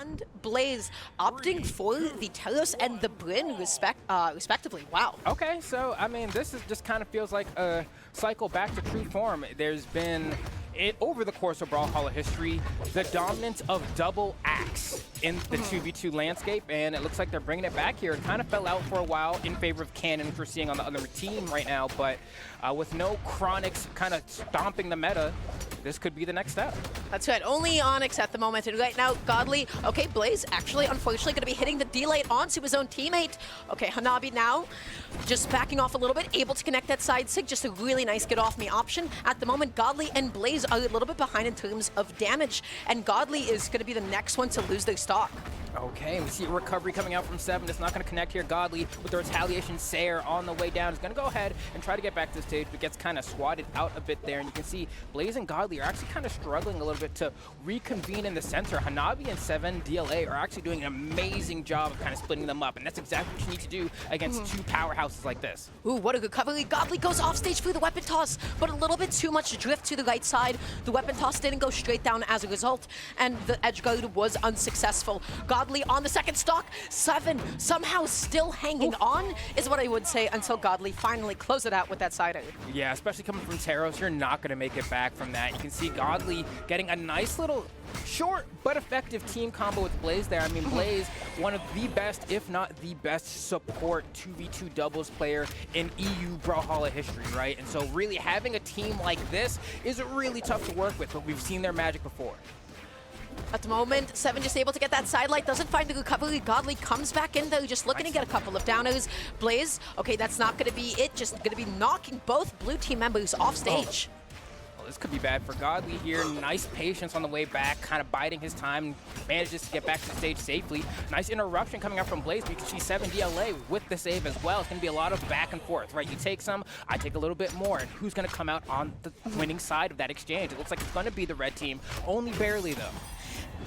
and Blaze opting for the Telos and the Bryn respectively. Wow. Okay, so I mean, this is just kind of feels like a cycle back to true form. There's been over the course of Brawlhalla history, the dominance of double axe in the 2v2 landscape, and it looks like they're bringing it back here. It kind of fell out for a while in favor of Cannon, which we're seeing on the other team right now, but with no Chronics kind of stomping the meta, this could be the next step. That's right. Only Onyx at the moment. And right now, Godly, okay, Blaze actually, unfortunately, going to be hitting the D-late onto his own teammate. Okay, Hanabi now just backing off a little bit, able to connect that side sig. Just a really nice get-off-me option. At the moment, Godly and Blaze are a little bit behind in terms of damage. And Godly is going to be the next one to lose their stock. Okay, we see a recovery coming out from Seven. It's not going to connect here. Godly with the retaliation. Sayer on the way down is going to go ahead and try to get back to the stage, but gets kind of swatted out a bit there. And you can see Blaze and Godly are actually kind of struggling a little bit to reconvene in the center. Hanabi and SevenDLA are actually doing an amazing job of kind of splitting them up, and that's exactly what you need to do against two powerhouses like this. Ooh, what a recovery. Godly goes off stage for the weapon toss, but a little bit too much drift to the right side. The weapon toss didn't go straight down as a result, and the edge guard was unsuccessful. Godly on the second stock. Seven somehow still hanging on is what I would say until Godly finally close it out with that side out. Yeah, especially coming from Teros, you're not going to make it back from that. You can see Godly getting a nice little short but effective team combo with Blaze there. I mean, Blaze, one of the best, if not the best support 2v2 doubles player in EU Brawlhalla history, right? And so really having a team like this is really tough to work with, but we've seen their magic before. At the moment, Seven just able to get that sidelight, doesn't find the recovery. Godly comes back in though, just looking to get a couple of downers. Blaze, okay, that's not going to be it, just going to be knocking both blue team members off stage. Well, this could be bad for Godly here. Nice patience on the way back, kind of biding his time, manages to get back to the stage safely. Nice interruption coming up from Blaze. You can see 7DLA with the save as well. It's going to be a lot of back and forth, right? You take some, I take a little bit more. And who's going to come out on the winning side of that exchange? It looks like it's going to be the red team, only barely though.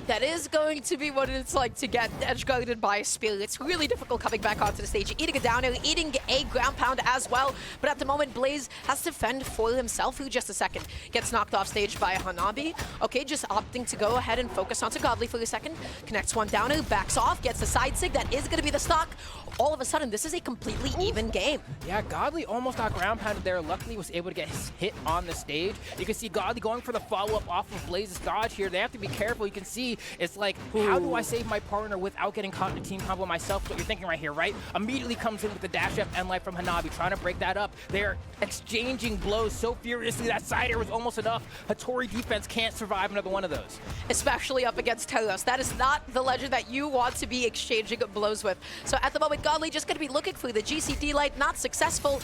That is going to be what it's like to get edge-guarded by a spear. It's really difficult coming back onto the stage. Eating a downer, eating a ground pound as well. But at the moment, Blaze has to fend for himself, who just a second gets knocked off stage by Hanabi. Okay, just opting to go ahead and focus onto Godly for a second. Connects one downer, backs off, gets the side sig. That is going to be the stock. All of a sudden, this is a completely even game. Yeah, Godly almost got ground pounded there. Luckily, was able to get his hit on the stage. You can see Godly going for the follow-up off of Blaze's dodge here. They have to be careful. You can see it's like, how do I save my partner without getting caught in a team combo myself? That's what you're thinking right here, right? Immediately comes in with the dash up and light from Hanabi, trying to break that up. They're exchanging blows so furiously that side air was almost enough. Hattori defense can't survive another one of those. Especially up against Telos. That is not the legend that you want to be exchanging blows with. So at the moment, Godly just going to be looking for the GCD light, not successful.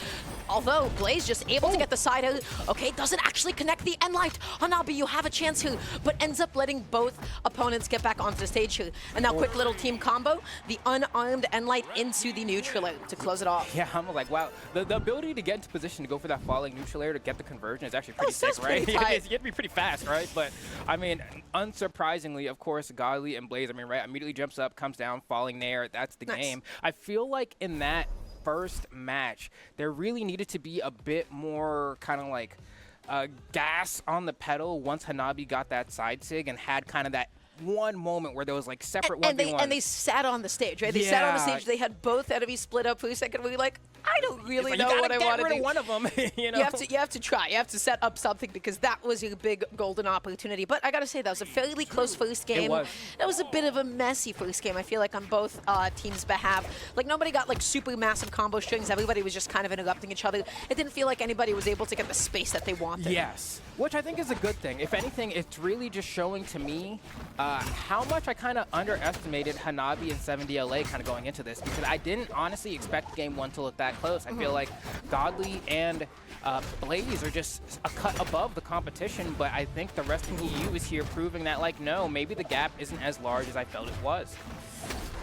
Although Blaze just able to get the side out. Okay, doesn't actually connect the end light. Hanabi, you have a chance here, but ends up letting both opponents get back onto the stage here. And now quick little team combo, the unarmed end light into the neutral air to close it off. Yeah, I'm like, wow. The ability to get into position to go for that falling neutral air to get the conversion is actually pretty sick, right? You have to be pretty fast, right? But I mean, unsurprisingly, of course, Godly and Blaze, I mean, right, immediately jumps up, comes down, falling there. That's the game. I feel like in that first match, there really needed to be a bit more kind of like gas on the pedal once Hanabi got that side sig and had kind of that one moment where there was like separate 1v1s. And they sat on the stage, right? They sat on the stage. They had both enemies split up for a second. We were like, I don't really know what I want to do. One of them, you know? You have to try. You have to set up something because that was your big golden opportunity. But I got to say, that was a fairly close first game. It was. That was a bit of a messy first game, I feel like, on both teams' behalf. Like, nobody got, like, super massive combo strings. Everybody was just kind of interrupting each other. It didn't feel like anybody was able to get the space that they wanted. Yes, which I think is a good thing. If anything, it's really just showing to me how much I kind of underestimated Hanabi and 7DLA kind of going into this, because I didn't honestly expect game one to look that close. I feel like Godly and Blaze are just a cut above the competition, but I think the rest of EU is here proving that, like, no, maybe the gap isn't as large as I felt it was.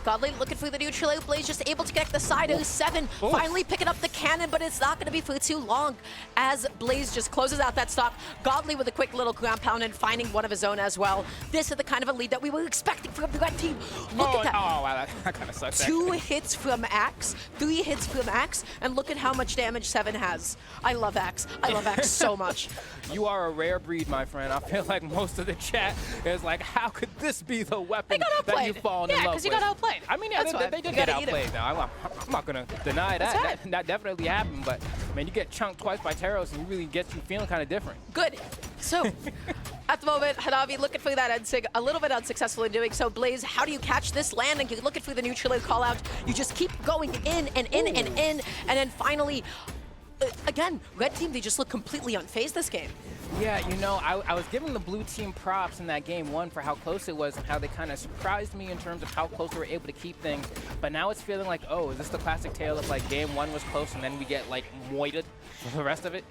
Godly looking for the neutral out. Blaze just able to connect the side. 7 finally picking up the cannon, but it's not going to be for too long as Blaze just closes out that stock. Godly with a quick little ground pound and finding one of his own as well. This is the kind of a lead that we were expecting from the red team. Look at that. Oh, wow, that kind of sucks. 2 hits from Axe, 3 hits from Axe, and look at how much damage 7 has. I love Axe. I love Axe so much. You are a rare breed, my friend. I feel like most of the chat is like, how could this be the weapon that you've fallen in love with? Yeah, because you got outplayed. I mean, yeah, they did get outplayed. Now, I'm not going to deny that. That definitely happened, but, man, you get chunked twice by Teros, and it really gets you feeling kind of different. Good. So, at the moment, Hanabi looking for that Ensig, a little bit unsuccessful in doing so. Blaze, how do you catch this landing? You're looking for the neutral call out. You just keep going in and in and in, and then finally, again, red team, they just look completely unfazed this game. Yeah, you know, I was giving the blue team props in that game 1 for how close it was and how they kind of surprised me in terms of how close they were able to keep things. But now it's feeling like, oh, is this the classic tale of like game 1 was close and then we get like moited for the rest of it?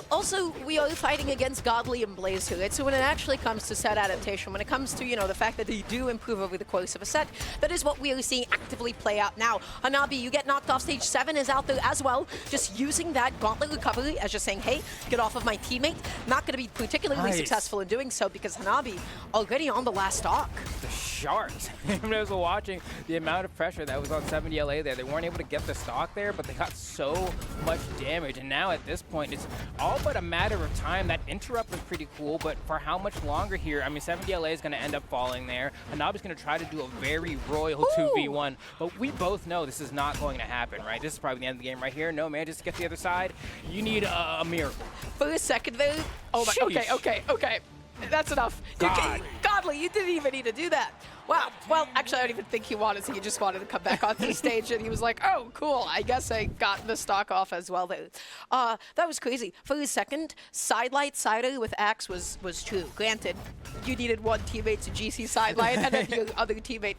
Also, we are fighting against Godly and Blaze here, right? So when it actually comes to set adaptation, when it comes to, you know, the fact that they do improve over the course of a set, that is what we are seeing actively play out now. Hanabi, you get knocked off stage 7 is out there as well, just using that gauntlet recovery as just saying, hey, get off of my teammate. Not going to be particularly successful in doing so because Hanabi already on the last stock. The Sharks. I was watching the amount of pressure that was on 7DLA there. They weren't able to get the stock there, but they got so much damage. And now at this point, it's all but a matter of time. That interrupt was pretty cool, but for how much longer here? I mean, 7DLA is going to end up falling there. Hanabi's going to try to do a very royal 2v1, but we both know this is not going to happen, right? This is probably the end of the game right here. No, man, just to get to the other side, you need a miracle. For a second though, oh my, okay. That's enough. Godly, you didn't even need to do that. Wow. Well, actually, I don't even think he wanted to. He just wanted to come back onto the stage, and he was like, oh, cool. I guess I got the stock off as well there. That was crazy. For a second, sidelight sider with Axe was true. Granted, you needed one teammate to GC sidelight, and then your other teammate,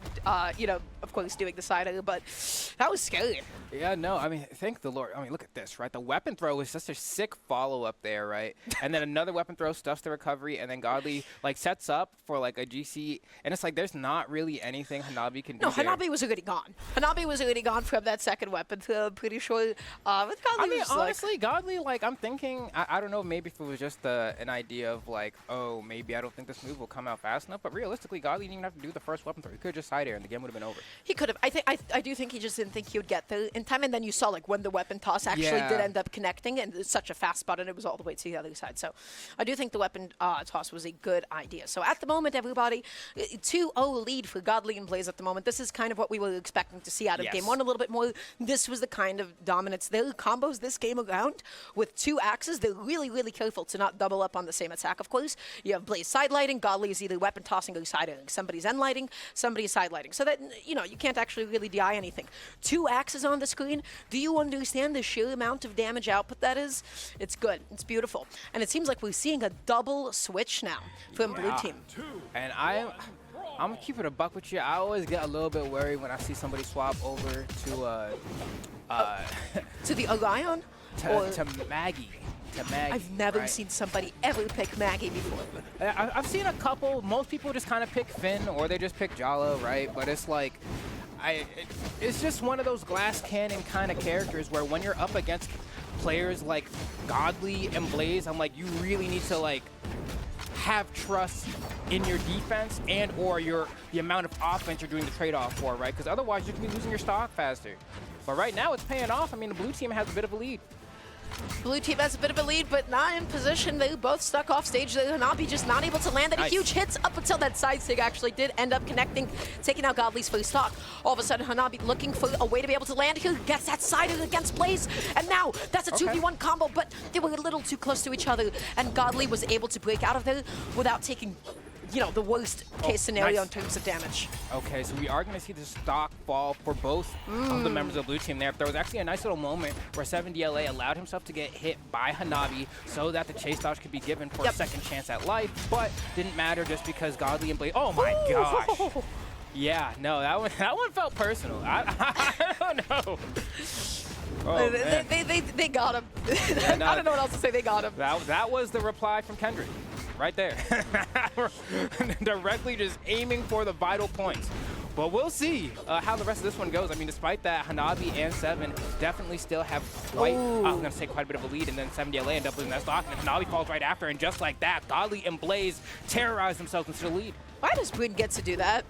you know, of course, doing the sider, but that was scary. Yeah, no, I mean, thank the Lord. I mean, look at this, right? The weapon throw was such a sick follow-up there, right? And then another weapon throw stuffs the recovery, and then Godly, like, sets up for, like, a GC, and it's like there's not really anything Hanabi can do. No, Hanabi was already gone. Hanabi was already gone from that second weapon, so I'm pretty sure with Godly, I mean, honestly, Godly, like, I'm thinking, I don't know, maybe if it was just an idea of, like, oh, maybe I don't think this move will come out fast enough, but realistically, Godly didn't even have to do the first weapon throw. He could have just side air, and the game would have been over. He could have. I do think he just didn't think he would get there in time, and then you saw, like, when the weapon toss actually did end up connecting, and it's such a fast spot, and it was all the way to the other side. So I do think the weapon toss was a good idea. So at the moment, everybody, 2-0 lead for Godly and Blaze at the moment. This is kind of what we were expecting to see out of game 1 a little bit more. This was the kind of dominance. Their combos this game around with 2 axes, they're really, really careful to not double up on the same attack, of course. You have Blaze side lighting, Godly is either weapon tossing or side lighting. Somebody's end lighting, somebody's side lighting. So that, you know, you can't actually really DI anything. 2 axes on the screen. Do you understand the sheer amount of damage output that is? It's good. It's beautiful. And it seems like we're seeing a double switch now from blue team. And I'm gonna keep it a buck with you. I always get a little bit worried when I see somebody swap over to to the Orion? To Maggie. I've never seen somebody ever pick Maggie before. I've seen a couple. Most people just kind of pick Finn or they just pick Jala, right? But it's like, it's just one of those glass cannon kind of characters where when you're up against players like Godly and Blaze, I'm like, you really need to like have trust in your defense and or the amount of offense you're doing the trade-off for, right? Because otherwise you're going to be losing your stock faster. But right now it's paying off. I mean, the blue team has a bit of a lead. Blue team has a bit of a lead, but not in position. They both stuck off stage. Hanabi just not able to land any huge hits up until that side stick actually did end up connecting, taking out Godly's first stock. All of a sudden, Hanabi looking for a way to be able to land here, gets that side against Blaze, and now that's a 2v1 combo, but they were a little too close to each other, and Godly was able to break out of there without taking, you know, the worst case scenario in terms of damage. Okay, so we are going to see the stock fall for both of the members of the blue team there. There was actually a nice little moment where 7DLA allowed himself to get hit by Hanabi so that the chase dodge could be given for a second chance at life, but didn't matter just because Godly and Blaze. Oh my gosh. Yeah, no, that one felt personal. I don't know. Oh, they got him. Yeah, no, I don't know what else to say. They got him. That was the reply from Kendrick. Right there. Directly just aiming for the vital points. But we'll see how the rest of this one goes. I mean, despite that, Hanabi and Seven definitely still have quite, I'm going to say quite a bit of a lead, and then 7DLA end up losing that stock, and Hanabi falls right after, and just like that, Godly and Blaze terrorize themselves into the lead. Why does Bryn get to do that?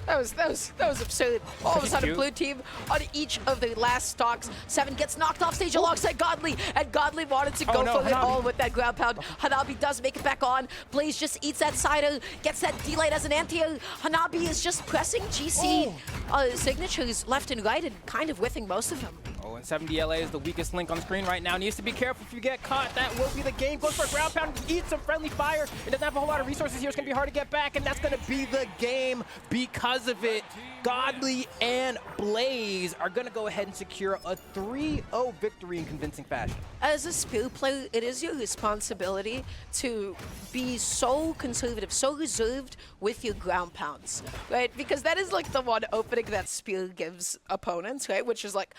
That was absurd. All of a sudden, blue team on each of the last stocks. Seven gets knocked off stage alongside Godly, and Godly wanted to go for it all with that ground pound. Hanabi does make it back on. Blaze just eats that side, gets that D-Light as an anti-air. Hanabi is just pressing GC signatures left and right and kind of whiffing most of them. Oh, and 7DLA is the weakest link on screen right now. Needs to be careful if you get caught. That will be the game. Goes for a ground pound, eats some friendly fire. It doesn't have a whole lot of resources here. It's going to be hard to get back, and that's going to be the game because of it. Godly and Blaze are going to go ahead and secure a 3-0 victory in convincing fashion. As a skill player, it is your responsibility to be so conservative, so reserved with your ground pounds, right? Because that is like the one opening that Spear gives opponents, right? Which is like,